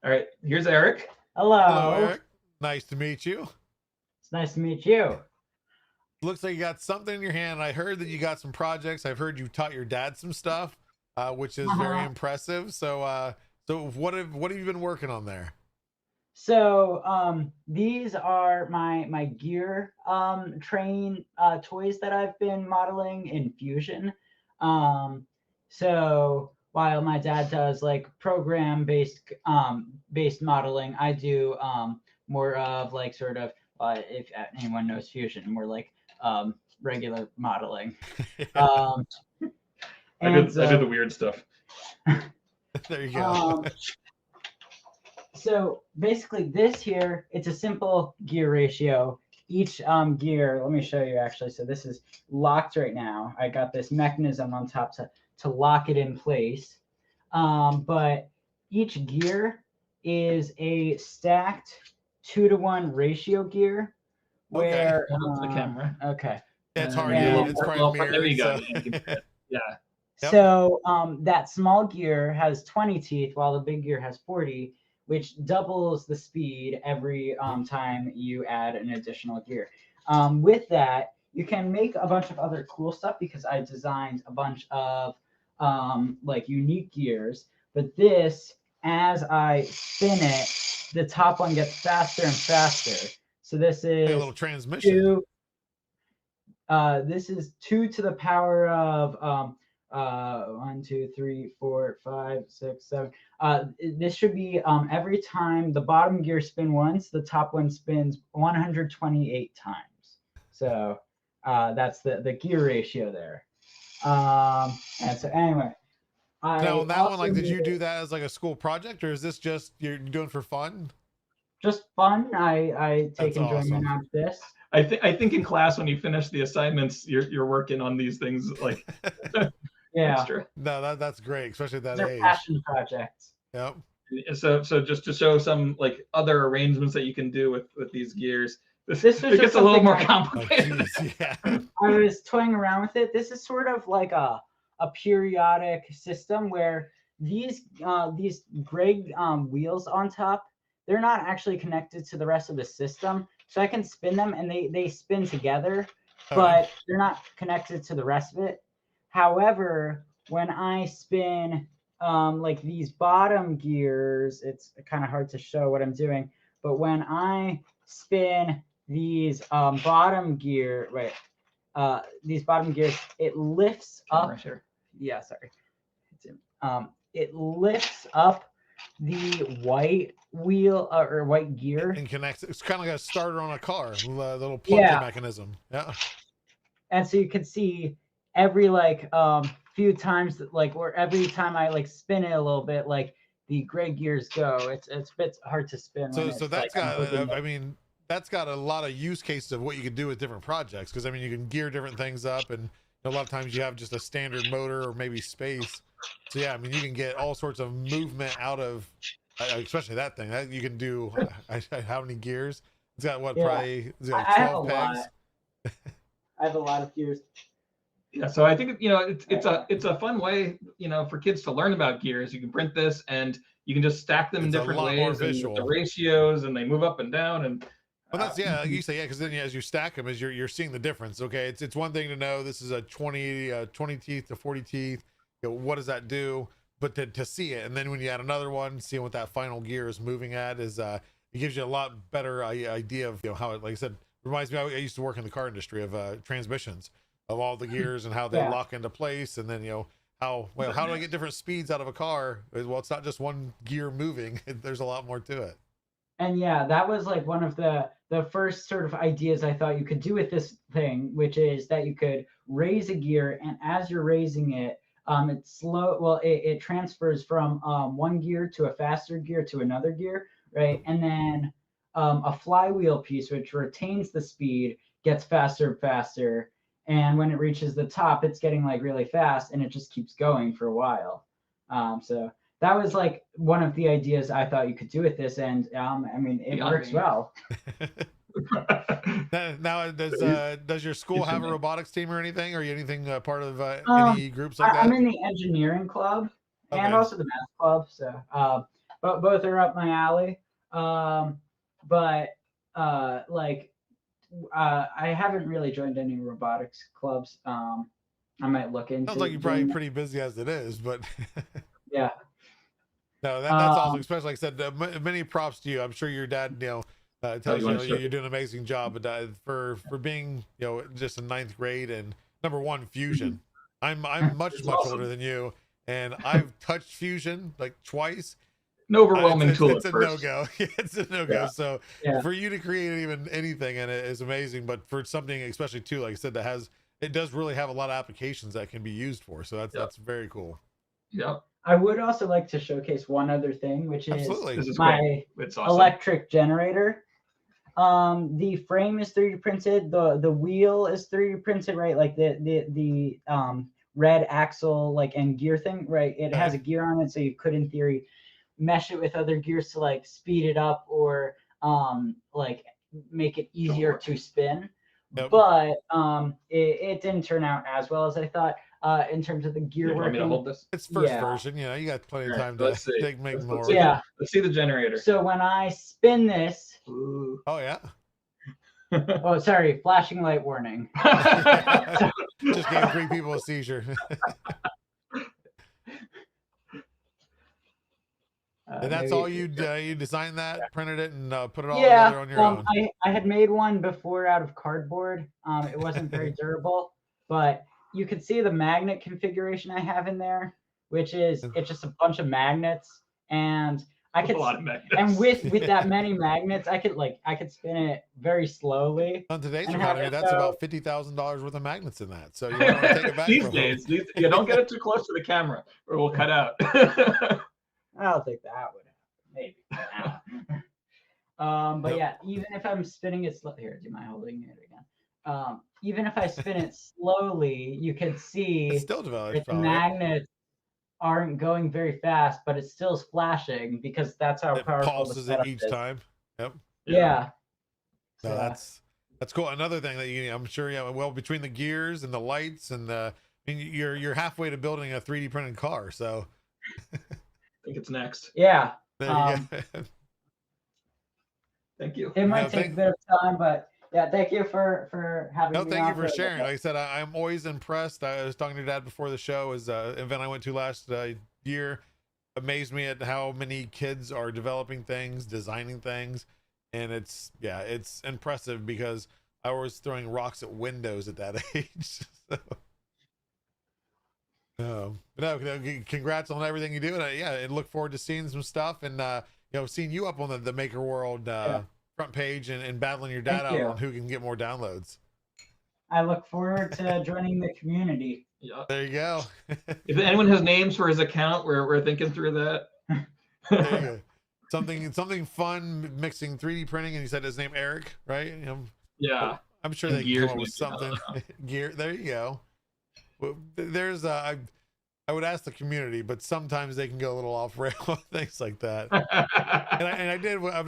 All right, here's Eric. Hello. Hello, Eric. Nice to meet you. It's nice to meet you. Looks like you got something in your hand. I heard that you got some projects. I've heard you taught your dad some stuff, which is very impressive. So, what have you been working on there? So, these are my gear train toys that I've been modeling in Fusion. So while my dad does like program based modeling, I do more of like sort of if anyone knows Fusion, more like regular modeling. I did the weird stuff. There you go. So basically this here, it's a simple gear ratio. Each gear, let me show you actually. So this is locked right now. I got this mechanism on top to lock it in place. But each gear is a stacked 2-to-1 ratio gear. Where the camera. Okay. It's hard. Yeah, it's probably mirrored, there you go. So. Yeah. Yep. So that small gear has 20 teeth, while the big gear has 40, which doubles the speed every time you add an additional gear. With that, you can make a bunch of other cool stuff because I designed a bunch of like unique gears. But this, as I spin it, the top one gets faster and faster. So this is a little transmission. This is 2 to the power of 1, 2, 3, 4, 5, 6, 7. This should be every time the bottom gear spin once, the top one spins 128 times. So that's the gear ratio there. And so anyway, now that one, like, did you do that as like a school project, or is this just you're doing for fun? Just fun. I take enjoyment out of this. I think in class when you finish the assignments, you're working on these things like. Yeah. Extra. No, that's great, especially at that They're age. Passion projects. Yep. So just to show some like other arrangements that you can do with these gears. This was gets a little more complicated. Yeah. I was toying around with it. This is sort of like a periodic system where these gray wheels on top, they're not actually connected to the rest of the system. So I can spin them and they spin together, but they're not connected to the rest of it. However, when I spin like these bottom gears, it's kind of hard to show what I'm doing, but when I spin these bottom gears, it lifts up. Sure. Yeah, sorry. It lifts up the white wheel or white gear and connects. It's kind of like a starter on a car, the little plunger mechanism. Yeah. And so you can see every like few times that like, or every time I like spin it a little bit, like the gray gears go. It's a bit hard to spin. So that's like, I mean, that's got a lot of use cases of what you can do with different projects, because I mean you can gear different things up, and a lot of times you have just a standard motor or maybe space. So yeah, I mean you can get all sorts of movement out of, especially that thing. That you can do. How many gears? It's got what? Probably it's got 12 pegs. I have a lot of gears. Yeah, so I think it's a fun way for kids to learn about gears. You can print this and you can just stack them in different ways, and the ratios, and they move up and down. And well, that's like you say, because then as you stack them, as you're seeing the difference. Okay, it's one thing to know this is a 20 teeth to 40 teeth. What does that do? But to see it, and then when you add another one, seeing what that final gear is moving at is it gives you a lot better idea of how it, like I said, reminds me. I used to work in the car industry of transmissions, of all the gears and how they lock into place, and then how do I get different speeds out of a car? Well, it's not just one gear moving. There's a lot more to it. And yeah, that was like one of the first sort of ideas I thought you could do with this thing, which is that you could raise a gear, and as you're raising it, it's slow. Well, it transfers from one gear to a faster gear to another gear, right? And then a flywheel piece, which retains the speed, gets faster and faster. And when it reaches the top, it's getting like really fast, and it just keeps going for a while. So that was like one of the ideas I thought you could do with this, and I mean it works well. Now, does your school have a robotics team or anything? Or are you anything part of any groups like that? I'm in the engineering club and also the math club. So but both are up my alley. But I haven't really joined any robotics clubs. I might look into. Sounds like you're probably pretty busy as it is, but yeah. No, that's awesome. Especially like I said, many props to you. I'm sure your dad, tells you you're doing an amazing job. But for being just in 9th grade and number one Fusion, I'm much awesome. older than you, and I've touched Fusion like twice. An overwhelming tool. It's a no-go. It's a no-go. Yeah. So for you to create even anything in it is amazing. But for something, especially too, like I said, it does really have a lot of applications that can be used for. So that's very cool. Yep. I would also like to showcase one other thing, which is my awesome. electric generator. The frame is 3D printed. The wheel is 3D printed, right? Like the red axle, and gear thing, right? It has a gear on it, so you could, in theory, mesh it with other gears to speed it up or make it easier to spin. Yep. But it didn't turn out as well as I thought. In terms of the gear working. Want me to hold this? It's first version, you got plenty of time to make more. Let's see the generator. So when I spin this. Ooh. Oh yeah. Oh, sorry, flashing light warning. Just gave 3 people a seizure. And that's all you designed that, printed it, and put it all together on your own. I had made one before out of cardboard. It wasn't very durable, but you can see the magnet configuration I have in there, which is it's just a bunch of magnets, and I could and with that many magnets, I could spin it very slowly. On today's economy, that's about $50,000 worth of magnets in that. So you don't want to take it back. These days, you don't get it too close to the camera, or we'll cut out. I don't think that would happen. Maybe. But yeah, even if I'm spinning it here, do you mind holding it again? Even if I spin it slowly, you can see that the magnets aren't going very fast, but it still is flashing because that's how powerful pulses it each time. Yep. Yeah. So that's cool. Another thing that I'm sure between the gears and the lights and you're halfway to building a 3D printed car. So I think it's next. Yeah. There you go. Thank you. It might take a bit of time, but yeah, thank you for having me. Thank you for sharing. Like I said, I'm always impressed. I was talking to your dad before the show. Is an event I went to last year. Amazed me at how many kids are developing things, designing things, and it's impressive because I was throwing rocks at windows at that age. Congrats on everything you do, and look forward to seeing some stuff and seeing you up on the MakerWorld front page and battling your dad out on who can get more downloads. I look forward to joining the community. Yeah, there you go. If anyone has names for his account, we're thinking through that. There you go. Something fun, mixing 3D printing, and you said his name Eric, right? Yeah, I'm sure they can come up with something. Gear. There you go. Well, there's I would ask the community, but sometimes they can go a little off rail, things like that. and I did. I'm